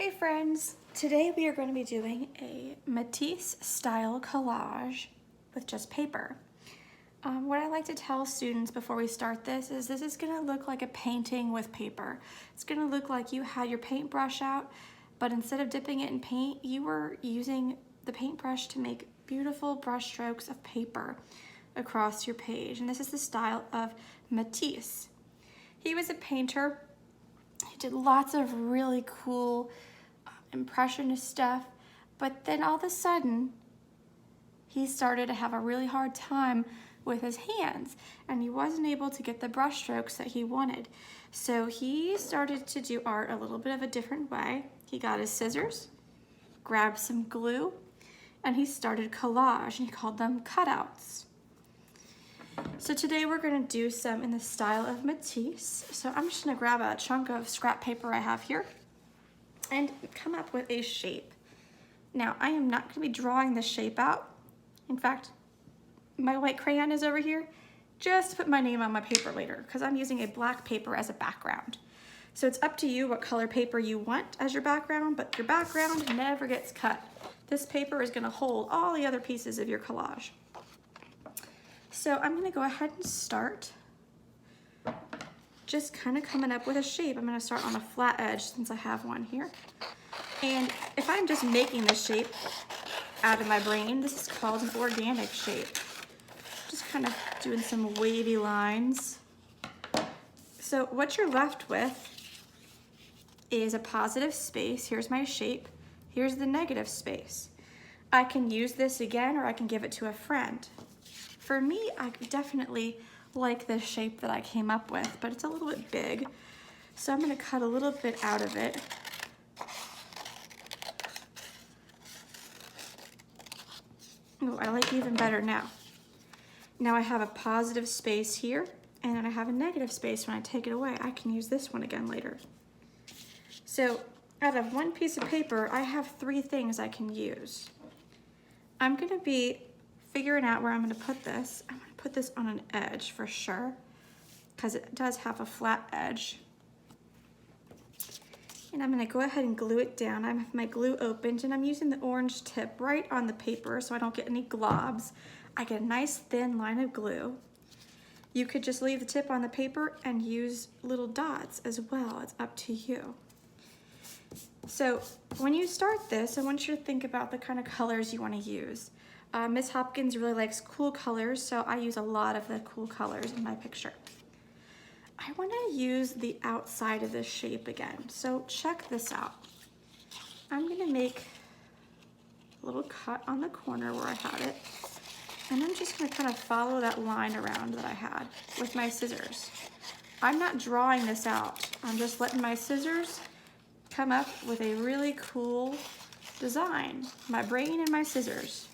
Hey friends, today we are going to be doing a Matisse style collage with just paper. What I like to tell students before we start this is going to look like a painting with paper. It's going to look like you had your paintbrush out, but instead of dipping it in paint, you were using the paintbrush to make beautiful brush strokes of paper across your page. And this is the style of Matisse. He was a painter. He did lots of really cool impressionist stuff, but then all of a sudden he started to have a really hard time with his hands and he wasn't able to get the brush strokes that he wanted. So he started to do art a little bit of a different way. He got his scissors, grabbed some glue, and he started collage, and he called them cutouts. So today we're going to do some in the style of Matisse. So I'm just going to grab a chunk of scrap paper I have here and come up with a shape. Now I am not going to be drawing the shape out. In fact, my white crayon is over here just to put my name on my paper later because I'm using a black paper as a background. So it's up to you what color paper you want as your background, but your background never gets cut. This paper is going to hold all the other pieces of your collage. So I'm going to go ahead and start just kind of coming up with a shape. I'm going to start on a flat edge since I have one here. And if I'm just making this shape out of my brain, this is called an organic shape. Just kind of doing some wavy lines. So what you're left with is a positive space. Here's my shape. Here's the negative space. I can use this again or I can give it to a friend. For me, I definitely like this shape that I came up with, but it's a little bit big. So I'm going to cut a little bit out of it. Oh, I like it even better now. Now I have a positive space here, and then I have a negative space when I take it away. I can use this one again later. So out of one piece of paper, I have three things I can use. I'm going to be figuring out where I'm going to put this. I'm going to put this on an edge for sure because it does have a flat edge. And I'm going to go ahead and glue it down. I have my glue opened and I'm using the orange tip right on the paper so I don't get any globs. I get a nice thin line of glue. You could just leave the tip on the paper and use little dots as well. It's up to you. So when you start this, I want you to think about the kind of colors you want to use. Miss Hopkins really likes cool colors, so I use a lot of the cool colors in my picture. I want to use the outside of this shape again, so check this out. I'm going to make a little cut on the corner where I had it, and I'm just going to kind of follow that line around that I had with my scissors. I'm not drawing this out. I'm just letting my scissors come up with a really cool design. My brain and my scissors.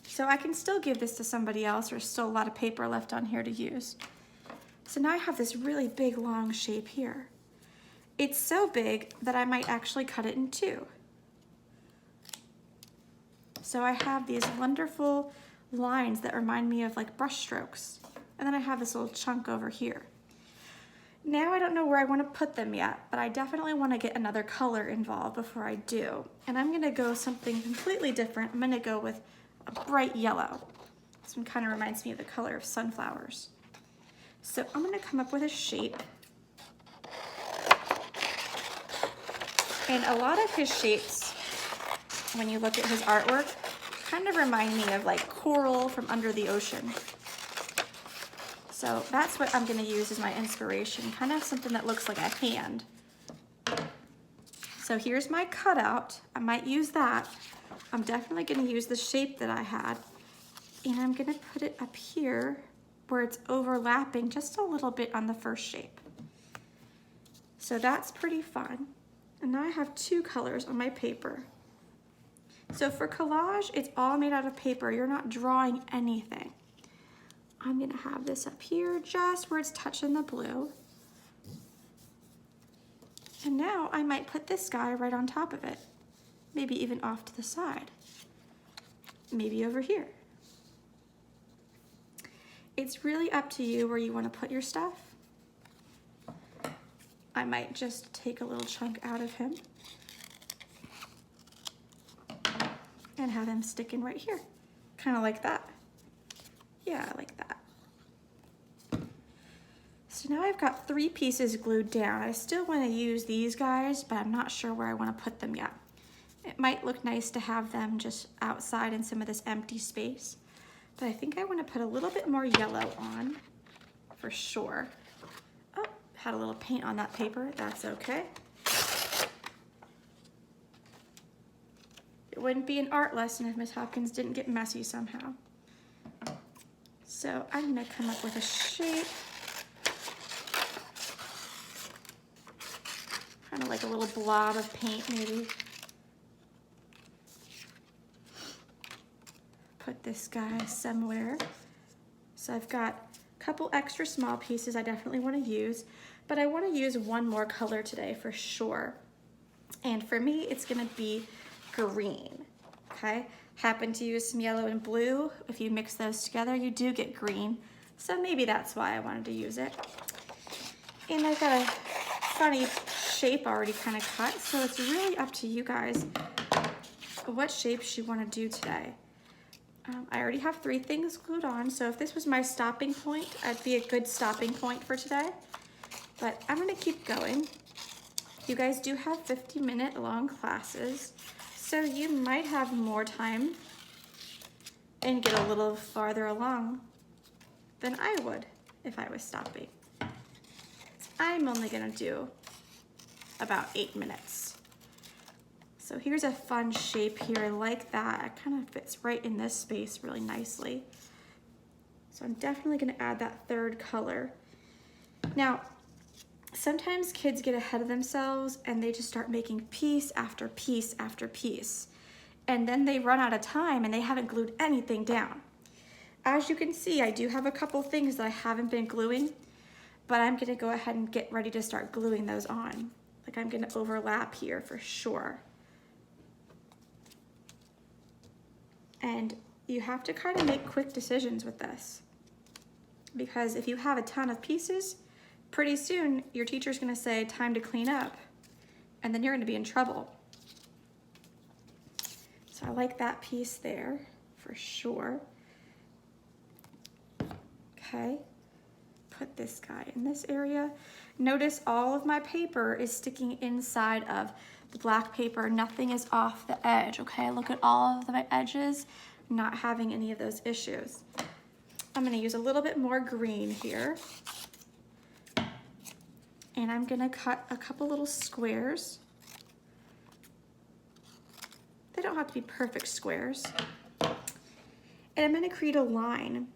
So I can still give this to somebody else. There's still a lot of paper left on here to use. So now I have this really big long shape here. It's so big that I might actually cut it in two. So I have these wonderful lines that remind me of like brush strokes. And then I have this little chunk over here. Now I don't know where I want to put them yet, but I definitely want to get another color involved before I do. And I'm going to go something completely different. I'm going to go with a bright yellow. This one kind of reminds me of the color of sunflowers. So I'm going to come up with a shape. And a lot of his shapes, when you look at his artwork, kind of remind me of like coral from under the ocean. So that's what I'm going to use as my inspiration, kind of something that looks like a hand. So here's my cutout. I might use that. I'm definitely going to use the shape that I had, and I'm going to put it up here where it's overlapping just a little bit on the first shape. So that's pretty fun. And now I have two colors on my paper. So for collage, it's all made out of paper. You're not drawing anything. I'm going to have this up here just where it's touching the blue. And now I might put this guy right on top of it. Maybe even off to the side. Maybe over here. It's really up to you where you want to put your stuff. I might just take a little chunk out of him and have him sticking right here, kind of like that. Yeah, I like that. So now I've got 3 pieces glued down. I still want to use these guys, but I'm not sure where I want to put them yet. It might look nice to have them just outside in some of this empty space, but I think I want to put a little bit more yellow on for sure. Oh, had a little paint on that paper. That's okay. It wouldn't be an art lesson if Miss Hopkins didn't get messy somehow. So I'm going to come up with a shape. Kind of like a little blob of paint maybe. Put this guy somewhere. So I've got a couple extra small pieces I definitely want to use, but I want to use one more color today for sure. And for me, it's going to be green, okay? Happen to use some yellow and blue. If you mix those together, you do get green. So maybe that's why I wanted to use it. And I've got a funny shape already kind of cut, so it's really up to you guys what shapes you want to do today. I already have 3 things glued on, so if this was my stopping point, I'd be a good stopping point for today. But I'm going to keep going. You guys do have 50-minute long classes, so you might have more time and get a little farther along than I would if I was stopping. I'm only going to do about 8 minutes. So here's a fun shape here. I like that. It kind of fits right in this space really nicely. So I'm definitely going to add that 3rd color. Now, sometimes kids get ahead of themselves and they just start making piece after piece after piece. And then they run out of time and they haven't glued anything down. As you can see, I do have a couple things that I haven't been gluing, but I'm going to go ahead and get ready to start gluing those on. Like I'm going to overlap here for sure. And you have to kind of make quick decisions with this, because if you have a ton of pieces, pretty soon your teacher's going to say time to clean up, and then you're going to be in trouble. So I like that piece there for sure. Okay, put this guy in this area. Notice all of my paper is sticking inside of the black paper. Nothing is off the edge, okay? Look at all of my edges, not having any of those issues. I'm gonna use a little bit more green here. And I'm gonna cut a couple little squares. They don't have to be perfect squares. And I'm gonna create a line.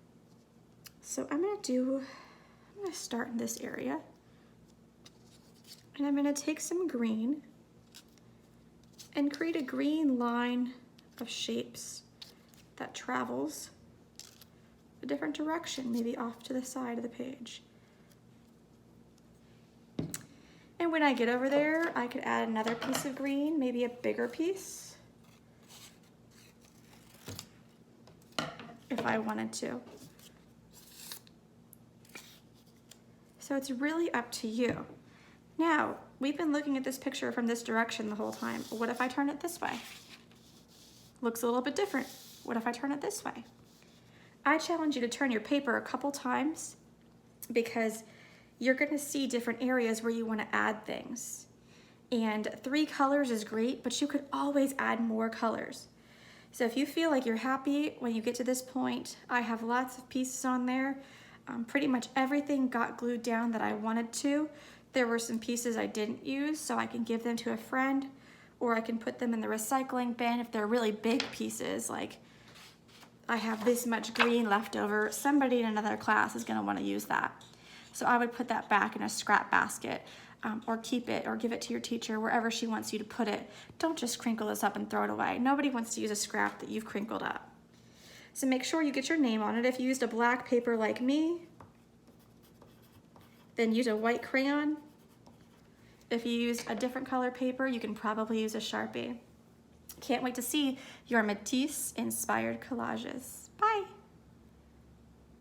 So I'm gonna start in this area. And I'm gonna take some green and create a green line of shapes that travels a different direction, maybe off to the side of the page. And when I get over there, I could add another piece of green, maybe a bigger piece, if I wanted to. So it's really up to you. Now, we've been looking at this picture from this direction the whole time. What if I turn it this way? Looks a little bit different. What if I turn it this way? I challenge you to turn your paper a couple times, because you're gonna see different areas where you wanna add things. And 3 colors is great, but you could always add more colors. So if you feel like you're happy when you get to this point, I have lots of pieces on there. Pretty much everything got glued down that I wanted to. There were some pieces I didn't use, so I can give them to a friend, or I can put them in the recycling bin if they're really big pieces, like I have this much green left over. Somebody in another class is gonna wanna use that. So I would put that back in a scrap basket, or keep it, or give it to your teacher, wherever she wants you to put it. Don't just crinkle this up and throw it away. Nobody wants to use a scrap that you've crinkled up. So make sure you get your name on it. If you used a black paper like me, then use a white crayon. If you use a different color paper, you can probably use a Sharpie. Can't wait to see your Matisse inspired collages. Bye.